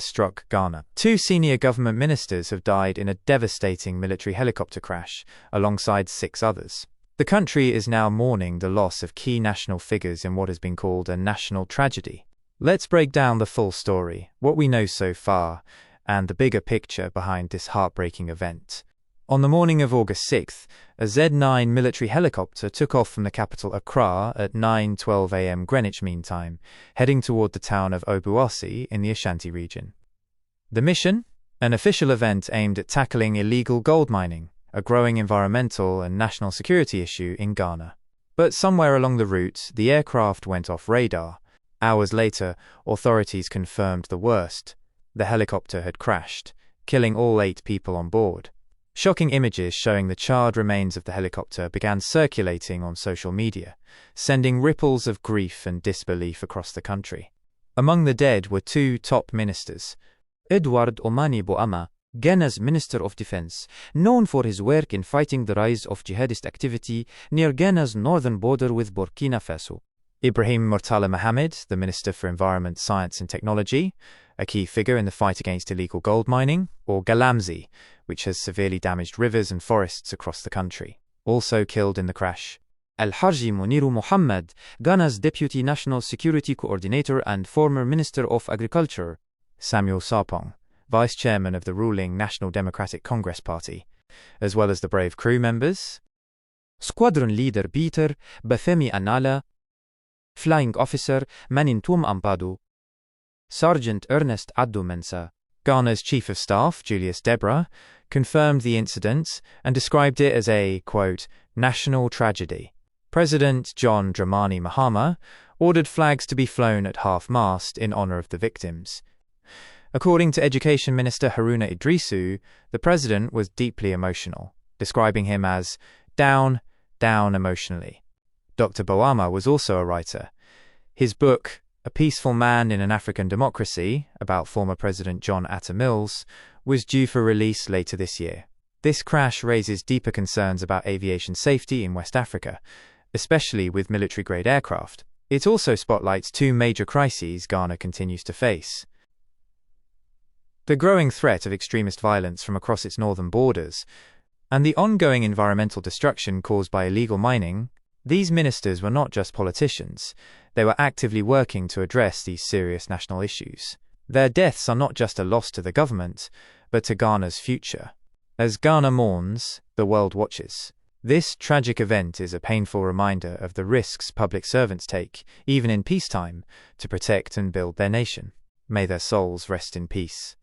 struck Ghana. Two senior government ministers have died in a devastating military helicopter crash, alongside 6 others. The country is now mourning the loss of key national figures in what has been called a national tragedy. Let's break down the full story, what we know so far, and the bigger picture behind this heartbreaking event. On the morning of August 6th, a Z-9 military helicopter took off from the capital Accra at 9:12 a.m. Greenwich Mean Time, heading toward the town of Obuasi in the Ashanti region. The mission? An official event aimed at tackling illegal gold mining, a growing environmental and national security issue in Ghana. But somewhere along the route, the aircraft went off radar. Hours later, authorities confirmed the worst. The helicopter had crashed, killing all 8 people on board. Shocking images showing the charred remains of the helicopter began circulating on social media, sending ripples of grief and disbelief across the country. Among the dead were 2 top ministers. Omane Boamah, Ghana's Minister of Defense, known for his work in fighting the rise of jihadist activity near Ghana's northern border with Burkina Faso. Ibrahim Murtala Muhammed, the Minister for Environment, Science and Technology, a key figure in the fight against illegal gold mining, or Galamsey, which has severely damaged rivers and forests across the country, also killed in the crash. Al-Haji Muniru Muhammad, Ghana's Deputy National Security Coordinator and former Minister of Agriculture. Samuel Sarpong, Vice Chairman of the ruling National Democratic Congress Party, as well as the brave crew members. Squadron Leader Peter Bafemi Anala, Flying Officer Manintum Ampadu, Sergeant Ernest Addo Mensah. Ghana's Chief of Staff, Julius Debra, confirmed the incident and described it as a, quote, national tragedy. President John Dramani Mahama ordered flags to be flown at half-mast in honor of the victims. According to Education Minister Haruna Idrisu, the president was deeply emotional, describing him as down emotionally. Dr. Boamah was also a writer. His book, A Peaceful Man in an African Democracy, about former President John Atta Mills, was due for release later this year. This crash raises deeper concerns about aviation safety in West Africa, especially with military-grade aircraft. It also spotlights 2 major crises Ghana continues to face: the growing threat of extremist violence from across its northern borders, and the ongoing environmental destruction caused by illegal mining. These ministers were not just politicians, they were actively working to address these serious national issues. Their deaths are not just a loss to the government, but to Ghana's future. As Ghana mourns, the world watches. This tragic event is a painful reminder of the risks public servants take, even in peacetime, to protect and build their nation. May their souls rest in peace.